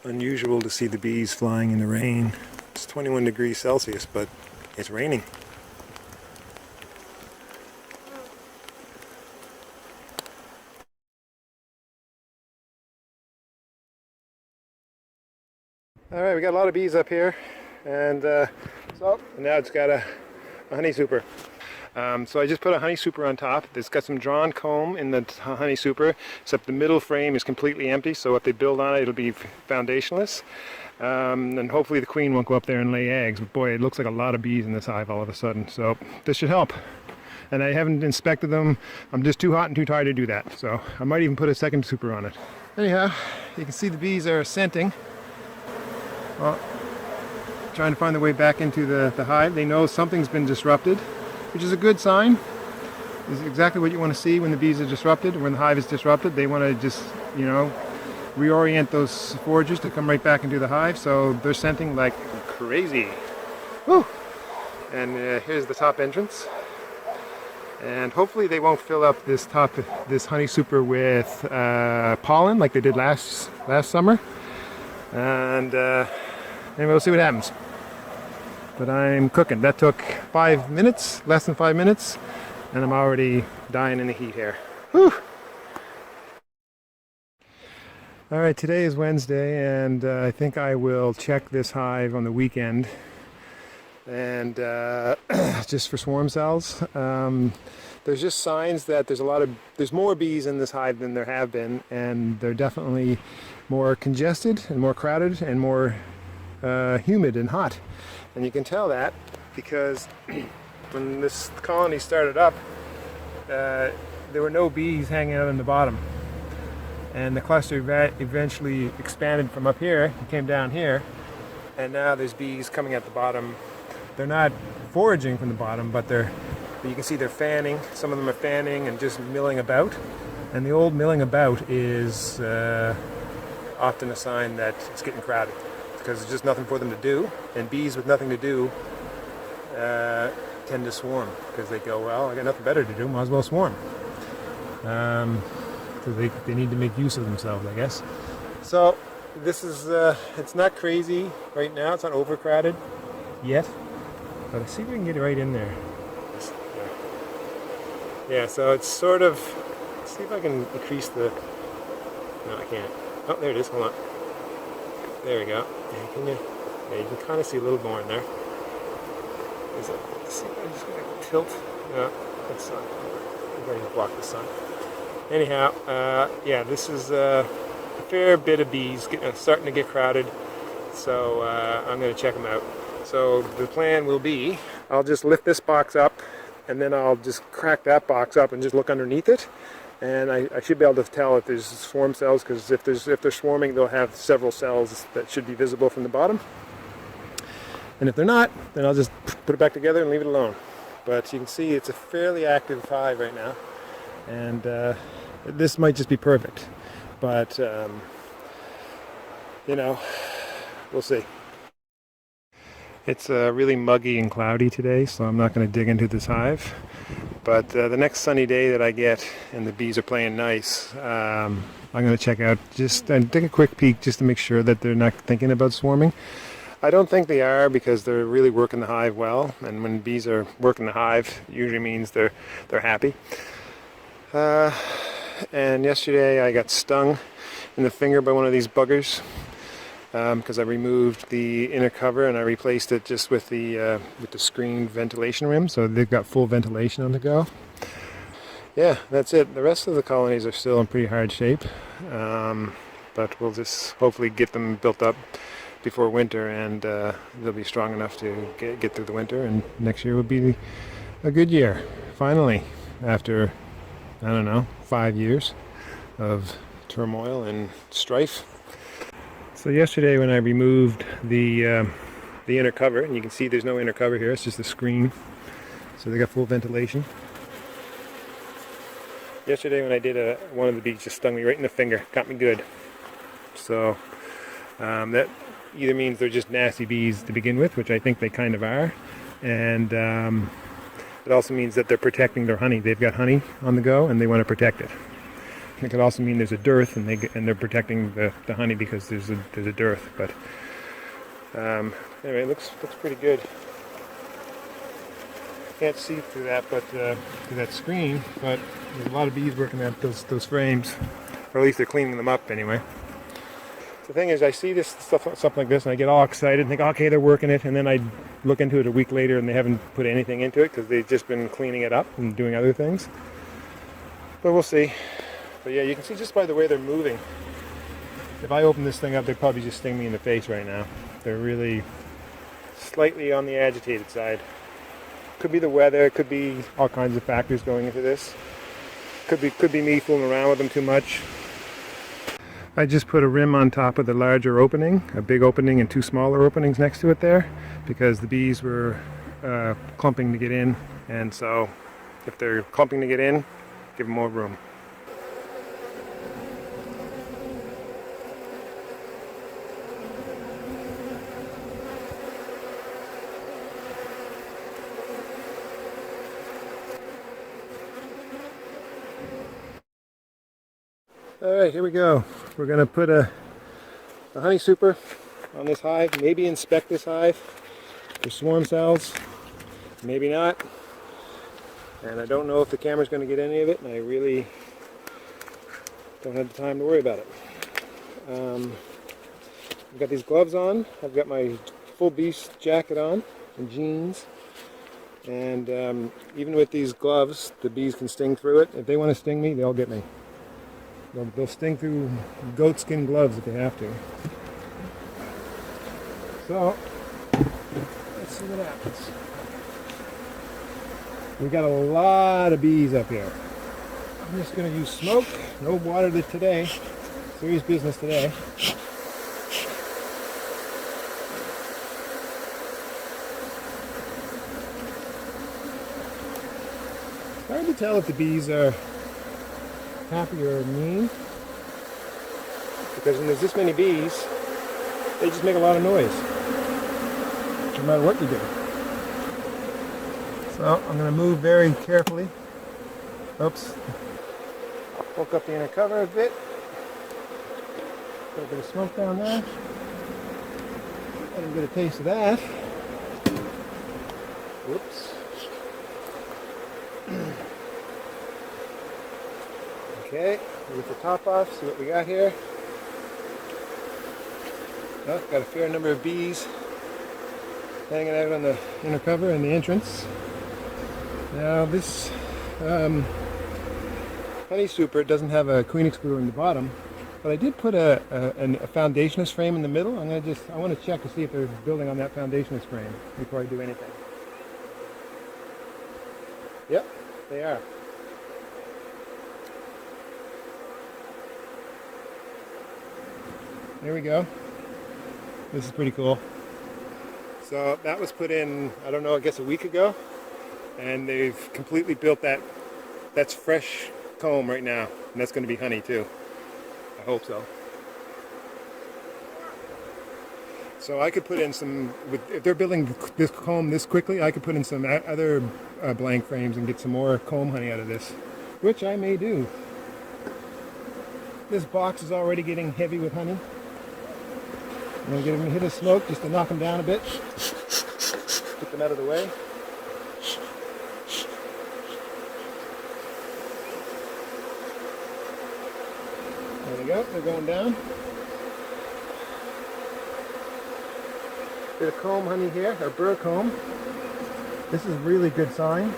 unusual to see the bees flying in the rain. It's 21 degrees Celsius, but it's raining. Alright, we got a lot of bees up here, and so now it's got a honey super. So I just put a honey super on top. It's got some drawn comb in the honey super, except the middle frame is completely empty, so if they build on it, it'll be foundationless. And hopefully the queen won't go up there and lay eggs. But boy, it looks like a lot of bees in this hive all of a sudden, so this should help. And I haven't inspected them. I'm just too hot and too tired to do that, so I might even put a second super on it. Anyhow, you can see the bees are scenting. Well, trying to find their way back into the hive. They know something's been disrupted, which is a good sign. This is exactly what you want to see when the bees are disrupted, when the hive is disrupted. They want to just, you know, reorient those foragers to come right back into the hive, so they're scenting like crazy. Woo! And here's the top entrance. And hopefully they won't fill up this honey super with pollen like they did last summer. And anyway, we'll see what happens. But I'm cooking. That took 5 minutes, less than 5 minutes, and I'm already dying in the heat here. Whew. All right, today is Wednesday, and I think I will check this hive on the weekend, and just for swarm cells. There's just signs that there's more bees in this hive than there have been, and they're definitely more congested and more crowded and more humid and hot. And you can tell that because when this colony started up, there were no bees hanging out on the bottom. And the cluster eventually expanded from up here and came down here. And now there's bees coming at the bottom. They're not foraging from the bottom, but you can see they're fanning. Some of them are fanning and just milling about. And the old milling about is often a sign that it's getting crowded, because there's just nothing for them to do, and bees with nothing to do tend to swarm, because they go, well, I got nothing better to do, might as well swarm. So they need to make use of themselves, I guess. So this is, it's not crazy right now, it's not overcrowded yet, but let's see if we can get it right in there. Yeah, so it's sort of, let's see if I can increase the, no I can't. Oh, there it is, hold on. There we go. Yeah, you can kind of see a little more in there. Is it? Let's see, I'm just going to tilt. No, that's not. I'm going to block the sun. Anyhow, yeah, this is a fair bit of bees starting to get crowded, so I'm going to check them out. So the plan will be, I'll just lift this box up, and then I'll just crack that box up and just look underneath it. And I should be able to tell if there's swarm cells, because if they're swarming, they'll have several cells that should be visible from the bottom. And if they're not, then I'll just put it back together and leave it alone. But you can see it's a fairly active hive right now, and this might just be perfect. But you know, we'll see. It's really muggy and cloudy today, so I'm not going to dig into this hive. But the next sunny day that I get and the bees are playing nice, I'm going to check out and take a quick peek just to make sure that they're not thinking about swarming. I don't think they are, because they're really working the hive well, and when bees are working the hive, it usually means they're happy. And yesterday I got stung in the finger by one of these buggers, because I removed the inner cover and I replaced it just with the screened ventilation rim, so they've got full ventilation on the go. Yeah, that's it. The rest of the colonies are still in pretty hard shape, but we'll just hopefully get them built up before winter, and they'll be strong enough to get through the winter, and next year will be a good year, finally, after, I don't know, 5 years of turmoil and strife. So yesterday when I removed the inner cover, and you can see there's no inner cover here, it's just a screen, so they got full ventilation. Yesterday when I did one of the bees just stung me right in the finger, got me good. So that either means they're just nasty bees to begin with, which I think they kind of are, and it also means that they're protecting their honey. They've got honey on the go and they want to protect it. It could also mean there's a dearth, and they're protecting the honey because there's a dearth. But anyway, it looks pretty good. Can't see through that, but through that screen. But there's a lot of bees working at those frames, or at least they're cleaning them up anyway. The thing is, I see this stuff, something like this, and I get all excited and think, okay, they're working it, and then I look into it a week later, and they haven't put anything into it because they've just been cleaning it up and doing other things. But we'll see. But yeah, you can see just by the way they're moving. If I open this thing up, they'd probably just sting me in the face right now. They're really slightly on the agitated side. Could be the weather, could be all kinds of factors going into this. Could be me fooling around with them too much. I just put a rim on top of the larger opening, a big opening and two smaller openings next to it there, because the bees were clumping to get in, and so if they're clumping to get in, give them more room. Alright, here we go. We're going to put a honey super on this hive, maybe inspect this hive for swarm cells, maybe not. And I don't know if the camera's going to get any of it, and I really don't have the time to worry about it. I've got these gloves on, I've got my full beast jacket on, and jeans, and even with these gloves, the bees can sting through it. If they want to sting me, they'll get me. They'll sting through goatskin gloves if they have to. So, let's see what happens. We got a lot of bees up here. I'm just going to use smoke. No water today. Serious business today. It's hard to tell if the bees are happy or mean, because when there's this many bees, they just make a lot of noise, no matter what you do. So I'm going to move very carefully. Oops. Woke up the inner cover a bit. Got a bit of smoke down there. Let them get a taste of that. Whoops. Okay, we'll get the top off, see what we got here. Oh, got a fair number of bees hanging out on the inner cover and the entrance. Now this honey super doesn't have a queen excluder in the bottom, but I did put a foundationless frame in the middle. I want to check to see if they're building on that foundationless frame before I do anything. Yep, they are. There we go. This is pretty cool. So that was put in, I don't know, I guess a week ago. And they've completely built that. That's fresh comb right now. And that's going to be honey too. I hope so. So I could put in some, if they're building this comb this quickly, I could put in some other blank frames and get some more comb honey out of this. Which I may do. This box is already getting heavy with honey. I'm going to give them a hit of smoke just to knock them down a bit. Get them out of the way. There we go, they're going down. Bit of comb honey here, or burr comb. This is a really good sign.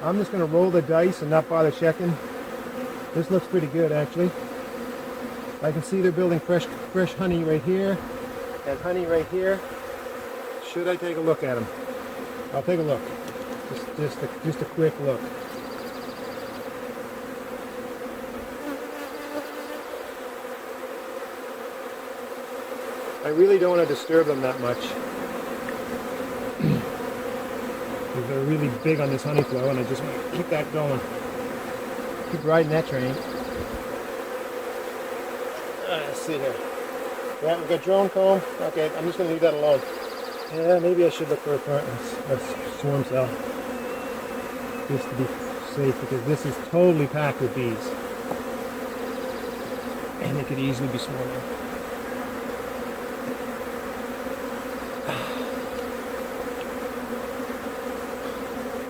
I'm just going to roll the dice and not bother checking. This looks pretty good actually. I can see they're building fresh honey right here and honey right here. Should I take a look at them? I'll take a look. Just a quick look. I really don't want to disturb them that much. Because they're really big on this honey flow, and I just want to keep that going. Keep riding that train. Let's see here. Yeah, we've got drone comb. Okay, I'm just going to leave that alone. Yeah, maybe I should look for a swarm cell. Just to be safe, because this is totally packed with bees. And it could easily be swarming.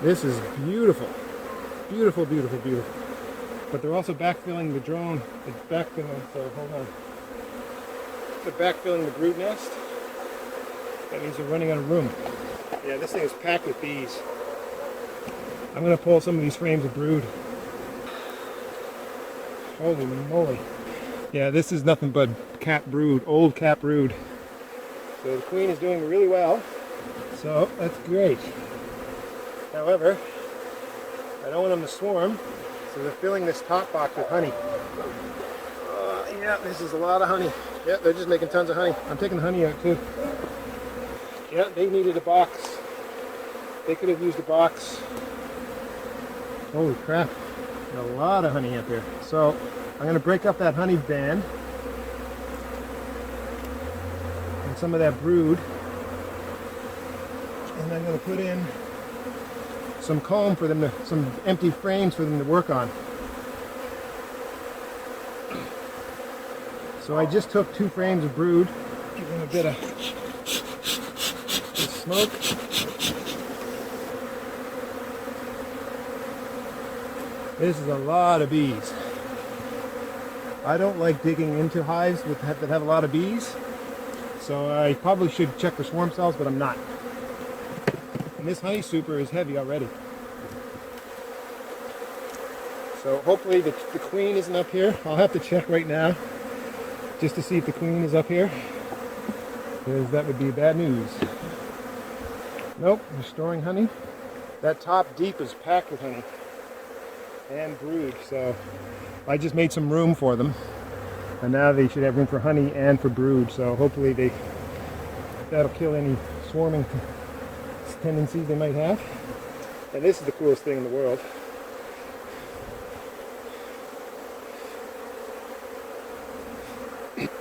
This is beautiful. Beautiful, beautiful, beautiful. But they're also backfilling the drone. It's backfilling, so hold on. They're backfilling the brood nest. That means they're running out of room. Yeah, this thing is packed with bees. I'm going to pull some of these frames of brood. Holy moly. Yeah, this is nothing but cap brood, old cap brood. So the queen is doing really well. So that's great. However, I don't want them to swarm, so they're filling this top box with honey. Yeah, this is a lot of honey. Yeah, they're just making tons of honey. I'm taking the honey out too. Yeah, they needed a box. They could have used a box. Holy crap. Got a lot of honey up here. So I'm going to break up that honey band and some of that brood. And I'm going to put in some comb for them to, some empty frames for them to work on. So I just took 2 frames of brood, give them a bit of smoke. This is a lot of bees. I don't like digging into hives that have a lot of bees, so I probably should check for swarm cells, but I'm not. And this honey super is heavy already. So hopefully the queen isn't up here. I'll have to check right now just to see if the queen is up here, because that would be bad news. Nope, they're storing honey. That top deep is packed with honey and brood, so I just made some room for them, and now they should have room for honey and for brood, so hopefully that'll kill any swarming tendencies they might have. And this is the coolest thing in the world.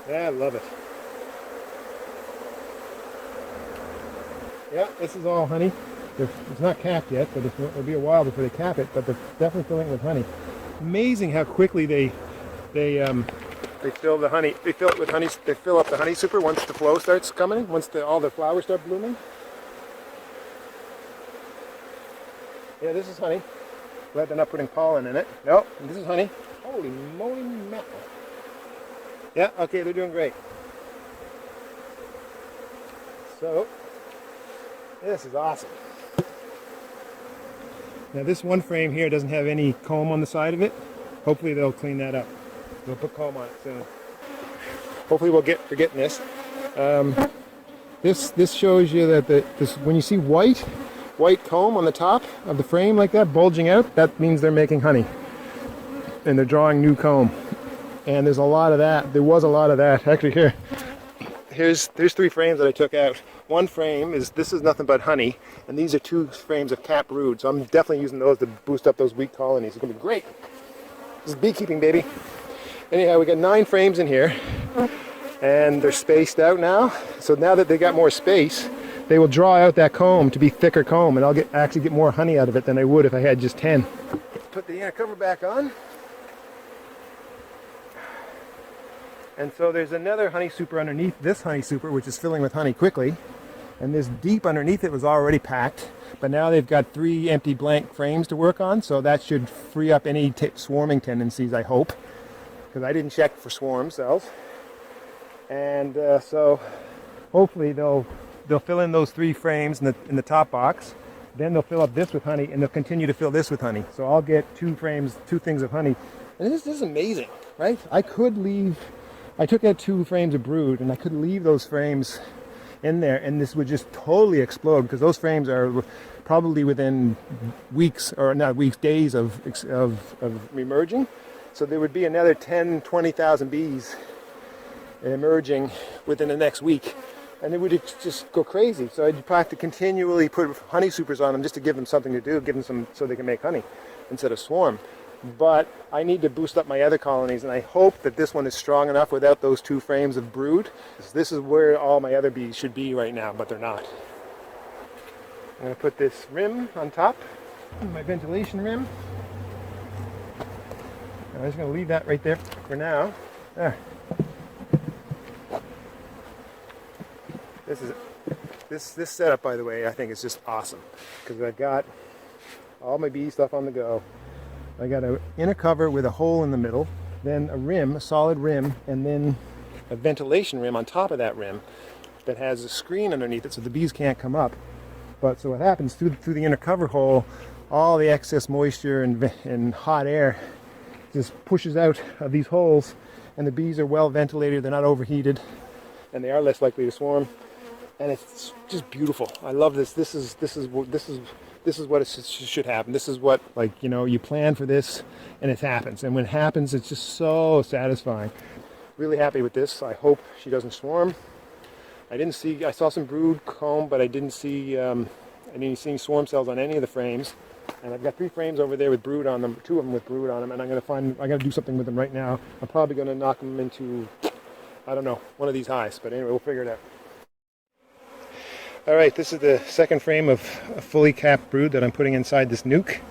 Yeah, I love it. Yeah, this is all honey. It's not capped yet, but it'll be a while before they cap it, but they're definitely filling it with honey. Amazing how quickly they fill the honey. They fill it with honey. They fill up the honey super once the flow starts coming, once all the flowers start blooming. Yeah, this is honey. Glad they're not putting pollen in it. Nope, this is honey. Holy moly mackerel. Yeah, okay, they're doing great. So, this is awesome. Now this one frame here doesn't have any comb on the side of it. Hopefully they'll clean that up. They'll put comb on it soon. Hopefully we're getting this. This shows you that when you see white comb on the top of the frame like that bulging out, that means they're making honey. And they're drawing new comb. And there's a lot of that. There was a lot of that. Actually there's 3 frames that I took out. One frame this is nothing but honey, and these are 2 frames of cap brood. So I'm definitely using those to boost up those weak colonies. It's gonna be great. This is beekeeping, baby. Anyhow, we got 9 frames in here, and they're spaced out now. So now that they got more space, they will draw out that comb to be thicker comb, and I'll actually get more honey out of it than I would if I had just 10. Put the cover back on. And so there's another honey super underneath this honey super, which is filling with honey quickly. And this deep underneath it was already packed. But now they've got 3 empty blank frames to work on, so that should free up any swarming tendencies, I hope. Because I didn't check for swarm cells. And so hopefully they'll fill in those 3 frames in the top box. Then they'll fill up this with honey, and they'll continue to fill this with honey. So I'll get 2 things of honey. And this is amazing, right? I took out 2 frames of brood, and I could leave those frames in there, and this would just totally explode, because those frames are probably within weeks, or not weeks, days of emerging. So there would be another 20,000 bees emerging within the next week, and it would just go crazy. So I'd have to continually put honey supers on them just to give them something to do, give them some so they can make honey instead of swarm. But I need to boost up my other colonies, and I hope that this one is strong enough without those 2 frames of brood. This is where all my other bees should be right now, but they're not. I'm going to put this rim on top, my ventilation rim. I'm just going to leave that right there for now. There. This setup, by the way, I think is just awesome because I've got all my bee stuff on the go. I got an inner cover with a hole in the middle, then a rim, a solid rim, and then a ventilation rim on top of that rim that has a screen underneath it so the bees can't come up. But so what happens through the inner cover hole, all the excess moisture and hot air just pushes out of these holes, and the bees are well ventilated, they're not overheated, and they are less likely to swarm. And it's just beautiful. I love this. This is what it should happen. This is what, like, you know, you plan for this and it happens. And when it happens, it's just so satisfying. Really happy with this. I hope she doesn't swarm. I saw some brood comb, but I didn't see any swarm cells on any of the frames. And I've got 3 frames over there with brood on them, 2 of them with brood on them, and I gotta do something with them right now. I'm probably gonna knock them into, I don't know, one of these hives, but anyway, we'll figure it out. All right, this is the second frame of a fully capped brood that I'm putting inside this nuke. You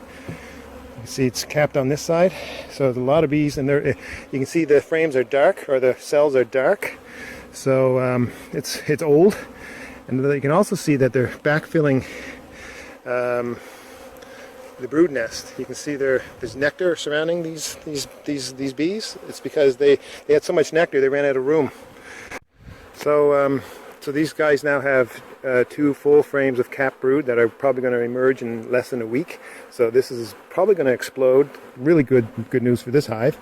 can see it's capped on this side, so there's a lot of bees, and you can see the frames are dark, or the cells are dark, so it's old. And you can also see that they're backfilling the brood nest. You can see there's nectar surrounding these bees. It's because they had so much nectar they ran out of room. So these guys now have 2 full frames of capped brood that are probably going to emerge in less than a week. So this is probably going to explode. Really good news for this hive.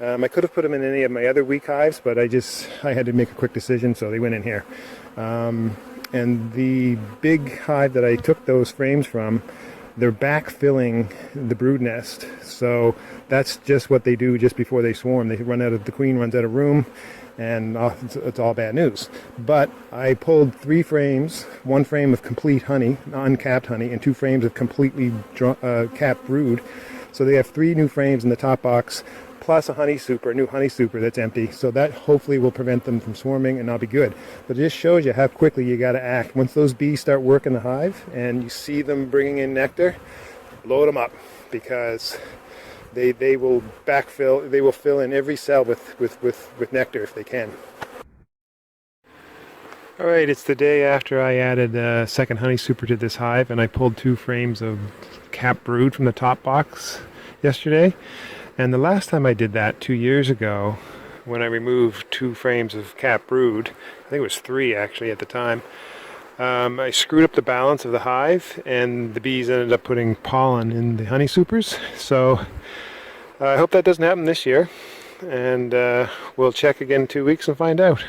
I could have put them in any of my other weak hives, but I had to make a quick decision, so they went in here. And the big hive that I took those frames from, they're backfilling the brood nest. So that's just what they do just before they swarm. The queen runs out of room, and it's all bad news. But I pulled 3 frames, 1 frame of complete honey, uncapped honey, and 2 frames of completely capped brood. So they have 3 new frames in the top box, plus a new honey super that's empty. So that hopefully will prevent them from swarming, and I'll be good. But it just shows you how quickly you got to act. Once those bees start working the hive and you see them bringing in nectar, load them up, because they will backfill. They will fill in every cell with nectar if they can. All right, it's the day after I added a second honey super to this hive, and I pulled 2 frames of capped brood from the top box yesterday. And the last time I did that 2 years ago, when I removed 2 frames of capped brood, I think it was 3 actually at the time, I screwed up the balance of the hive, and the bees ended up putting pollen in the honey supers. So I hope that doesn't happen this year, and we'll check again in 2 weeks and find out.